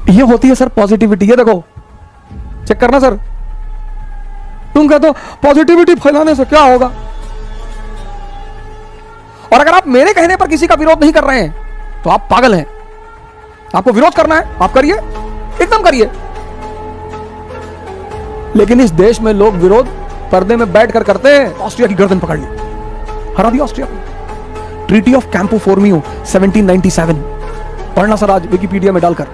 ये होती है सर पॉजिटिविटी। ये देखो, चेक करना सर। तुम कहते हो पॉजिटिविटी फैलाने से क्या होगा, और अगर आप मेरे कहने पर किसी का विरोध नहीं कर रहे हैं तो आप पागल हैं। आपको विरोध करना है, आप करिए, एकदम करिए। लेकिन इस देश में लोग विरोध पर्दे में बैठकर करते हैं। ऑस्ट्रिया की गर्दन पकड़ ली, हरा दिया ऑस्ट्रिया को। ट्रीटी ऑफ कैंपो फोर्मियो 1797 पढ़ना सर आज विकिपीडिया में डालकर,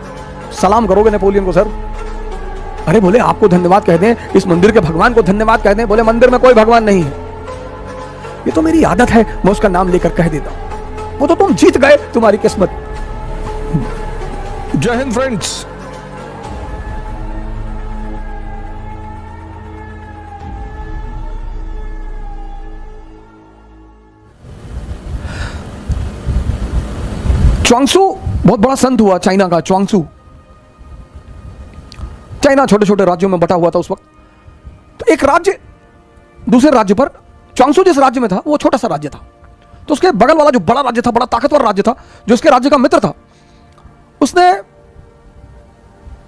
सलाम करोगे नेपोलियन को सर। अरे बोले आपको धन्यवाद कह दें, इस मंदिर के भगवान को धन्यवाद कह दें। बोले मंदिर में कोई भगवान नहीं है। ये तो मेरी आदत है, मैं उसका नाम लेकर कह देता हूं। वो तो तुम जीत गए, तुम्हारी किस्मत। जय हिंद फ्रेंड्स। च्वांगसू बहुत बड़ा संत हुआ चाइना का। च्वांगसू, चाइना छोटे छोटे राज्यों में बटा हुआ था उस वक्त। तो एक राज्य दूसरे राज्य पर, च्वांगसू जिस राज्य में था वो छोटा सा राज्य था, तो उसके बगल वाला जो बड़ा राज्य था, बड़ा ताकतवर राज्य था, जो उसके राज्य का मित्र था, उसने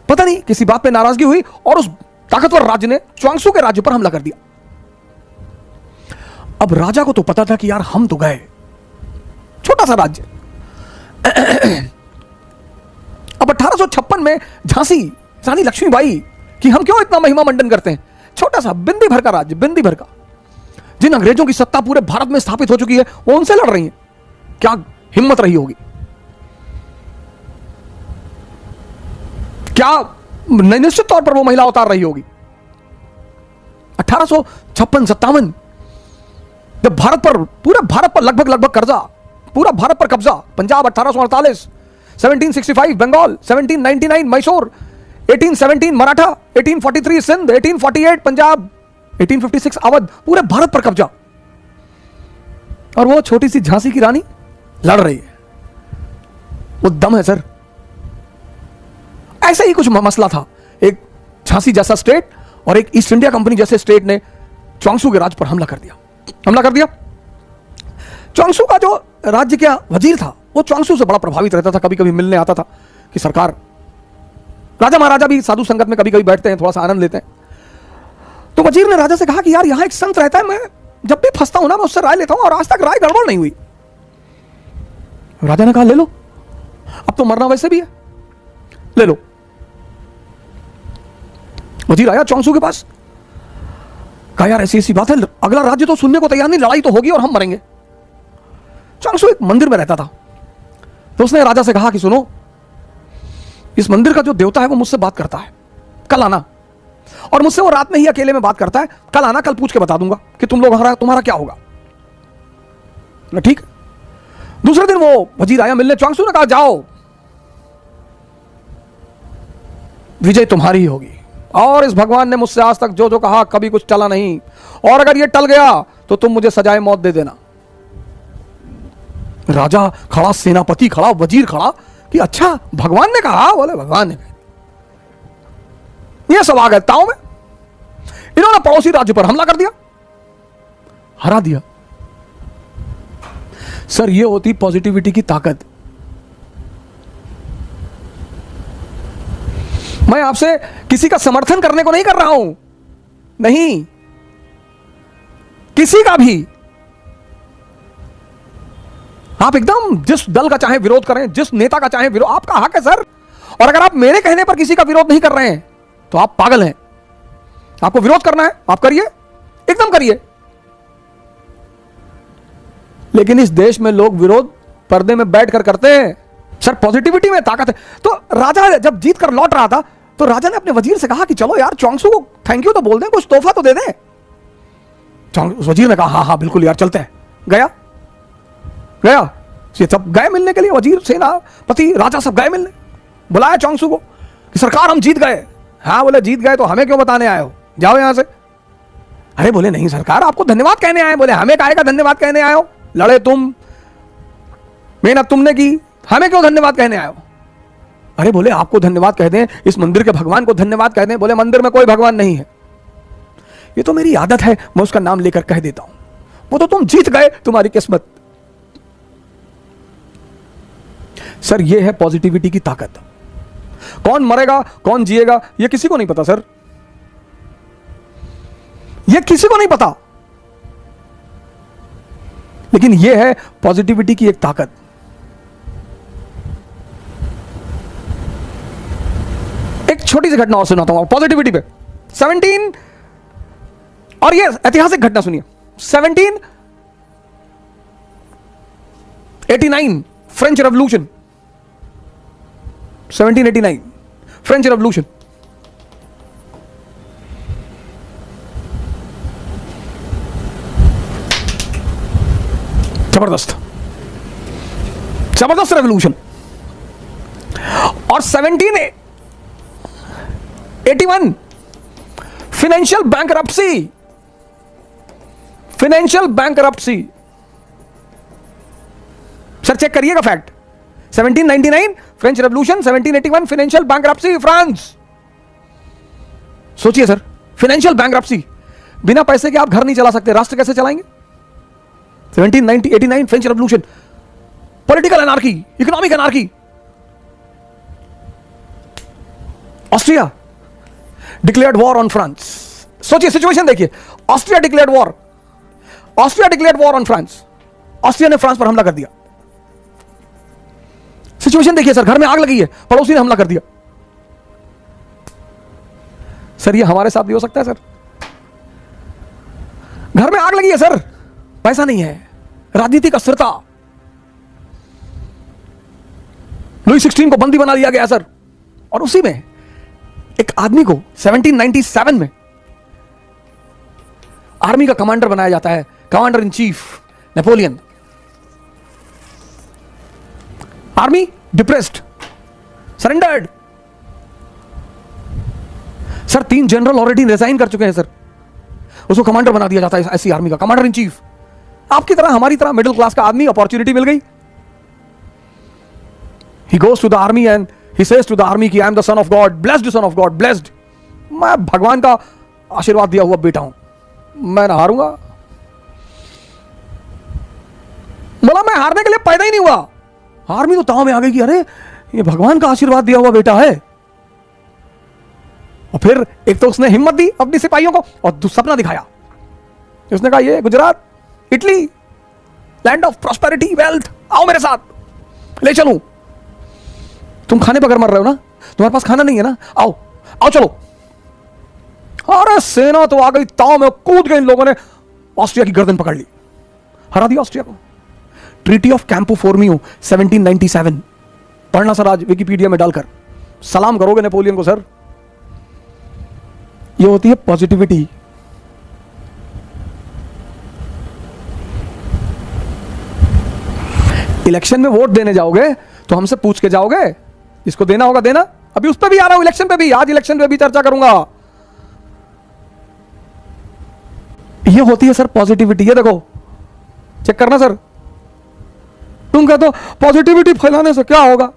पता नहीं किसी बात पे नाराजगी हुई और उस ताकतवर राज्य ने च्वांगसू के राज्य पर हमला कर दिया। अब राजा को तो पता था कि यार हम तो गए, छोटा सा राज्य। अब 1856 में झांसी रानी लक्ष्मीबाई कि हम क्यों इतना महिमा मंडन करते हैं, छोटा सा बिंदी भर का राज्य, बिंदी भर का, जिन अंग्रेजों की सत्ता पूरे भारत में स्थापित हो चुकी है, वो उनसे लड़ रही हैं। क्या हिम्मत रही होगी, क्या निश्चित तौर पर वो महिला उतार रही होगी। 1856-57 जब भारत पर, पूरे भारत पर लगभग कर्जा, पूरा भारत पर कब्जा, पंजाब 1848, 1765 बंगाल, 1799 मैसूर, 1817 मराठा, 1843 सिंध, 1848 पंजाब, 1856 अवध, पूरे भारत पर कब्जा। और वो छोटी सी झांसी की रानी लड़ रही है। वो दम है सर। ऐसा ही कुछ मसला था। एक झांसी जैसा स्टेट और एक ईस्ट इंडिया कंपनी जैसे स्टेट ने च्वांगसू के राज्य पर हमला कर दिया। च्वांगसू का जो राज्य का वजीर था वो च्वांगसू से बड़ा प्रभावित रहता था, कभी कभी मिलने आता था कि सरकार, राजा महाराजा भी साधु संगत में कभी कभी बैठते हैं, थोड़ा सा आनंद लेते हैं। तो वजीर ने राजा से कहा कि यार यहां एक संत रहता है, मैं जब भी फंसता हूं ना, मैं उससे राय लेता हूं और आज तक राय गड़बड़ नहीं हुई। राजा ने कहा ले लो, अब तो मरना वैसे भी है, ले लो। वजीर आया च्वांगसू के पास, कहा यार ऐसी ऐसी बात है, अगला राज्य तो सुनने को तैयार नहीं, लड़ाई तो होगी और हम मरेंगे। च्वांगसू एक मंदिर में रहता था, तो उसने राजा से कहा कि सुनो, इस मंदिर का जो देवता है वो मुझसे बात करता है, कल आना, और मुझसे वो रात में ही अकेले में बात करता है, कल आना, कल पूछ के बता दूंगा कि तुम्हारा क्या होगा। ठीक। दूसरे दिन वो वजीर आया मिलने, च्वांगसू ने कहा जाओ, विजय तुम्हारी ही होगी, और इस भगवान ने मुझसे आज तक जो जो कहा कभी कुछ टला नहीं, और अगर ये टल गया तो तुम मुझे सजाए मौत दे देना। राजा खड़ा, सेनापति खड़ा, वजीर खड़ा कि अच्छा भगवान ने कहा। बोले भगवान ने कहा। यह स्वागतताओं में इन्होंने पड़ोसी राज्य पर हमला कर दिया, हरा दिया। सर ये होती पॉजिटिविटी की ताकत। मैं आपसे किसी का समर्थन करने को नहीं कर रहा हूं, नहीं, किसी का भी। आप एकदम जिस दल का चाहे विरोध करें, जिस नेता का चाहे विरोध, आपका हक है सर। और अगर आप मेरे कहने पर किसी का विरोध नहीं कर रहे हैं तो आप पागल हैं। आपको विरोध करना है, आप करिए, एकदम करिए। लेकिन इस देश में लोग विरोध पर्दे में बैठकर करते हैं। सर पॉजिटिविटी में ताकत है। तो राजा जब जीत कर लौट रहा था तो राजा ने अपने वजीर से कहा कि चलो यार च्वांगसू को थैंक यू तो बोल दें, कुछ तोहफा तो दे दें। वजीर ने कहा हाँ हाँ बिल्कुल यार चलते हैं। गया ये सब गए मिलने के लिए, वजीर, सेनापति, राजा सब गए मिलने। बुलाया च्वांगसू को कि सरकार हम जीत गए। हाँ बोले जीत गए तो हमें क्यों बताने आए हो, जाओ यहां से। अरे बोले नहीं सरकार, आपको धन्यवाद कहने आए। बोले हमें काहे का धन्यवाद कहने आए हो, लड़े तुम, मेहनत तुमने की, हमें क्यों धन्यवाद कहने आए हो। अरे बोले आपको धन्यवाद कह दें, इस मंदिर के भगवान को धन्यवाद कह दें। बोले मंदिर में कोई भगवान नहीं है। ये तो मेरी आदत है, मैं उसका नाम लेकर कह देता हूं। वो तो तुम जीत गए, तुम्हारी किस्मत। सर ये है पॉजिटिविटी की ताकत। कौन मरेगा कौन जिएगा यह किसी को नहीं पता सर, यह किसी को नहीं पता। लेकिन यह है पॉजिटिविटी की एक ताकत। एक छोटी सी घटना और सुनाता हूं पॉजिटिविटी पे। 17 और ये ऐतिहासिक घटना सुनिए। 1789 फ्रेंच रेवोल्यूशन, 1789 फ्रेंच रेवोल्यूशन। जबरदस्त जबरदस्त रेवोल्यूशन। और 1781 financial bankruptcy, financial bankruptcy. Sir check करिएगा fact. 1799 French revolution, 1781 financial bankruptcy France. सोचिए सर, फाइनेंशियल बैंकरप्सी। बिना पैसे के आप घर नहीं चला सकते, राष्ट्र कैसे चलाएंगे? 1789 French revolution, political anarchy, economic anarchy. Austria declared war on France. सोचिए सिचुएशन देखिए, Austria declared war, Austria declared war on France. Austria ने फ्रांस पर हमला कर दिया। सिचुएशन देखिए सर, घर में आग लगी है, पड़ोसी ने हमला कर दिया। सर ये हमारे साथ भी हो सकता है सर। घर में आग लगी है सर, पैसा नहीं है, राजनीतिक अस्थिरता, लुई 16 को बंदी बना दिया गया सर। और उसी में एक आदमी को 1797 में आर्मी का कमांडर बनाया जाता है, commander in chief Napoleon. Army depressed, surrendered. Sir 3 general already resign कर चुके हैं सर, उसको कमांडर बना दिया जाता है ऐसी आर्मी का, कमांडर इन चीफ। आपकी तरह हमारी तरह मिडिल क्लास का आदमी, अपॉर्चुनिटी मिल गई। He goes to the army and he says to the army कि I am the son of God, blessed son of God, blessed। मैं भगवान का आशीर्वाद दिया हुआ बेटा हूं, मैं ना हारूंगा। बोला मैं हारने के लिए पैदा ही नहीं हुआ। आर्मी तो ताव में आ गई कि अरे ये भगवान का आशीर्वाद दिया हुआ बेटा है। और फिर एक तो उसने हिम्मत दी अपनी सिपाहियों को और सपना दिखाया। उसने कहा ये Gujarat, Italy, land of prosperity, wealth, आओ मेरे साथ, ले चलूं। तुम खाने पर मर रहे हो ना, तुम्हारे पास खाना नहीं है ना, आओ आओ चलो। अरे सेना तो आ गई, ताव में कूद गए इन लोगों ने, ऑस्ट्रिया की गर्दन पकड़ ली, हरा दिया ऑस्ट्रिया को। ट्रीटी ऑफ कैंपो फोर्मियो 1797 पढ़ना सर आज विकिपीडिया में डालकर, सलाम करोगे नेपोलियन को सर। ये होती है पॉजिटिविटी। इलेक्शन में वोट देने जाओगे तो हमसे पूछ के जाओगे, इसको देना होगा देना। अभी उस पर भी आ रहा हूं, इलेक्शन पे भी, आज इलेक्शन पे भी चर्चा करूंगा। ये होती है सर पॉजिटिविटी। ये देखो चेक करना सर। तुम कहते हो पॉजिटिविटी फैलाने से क्या होगा?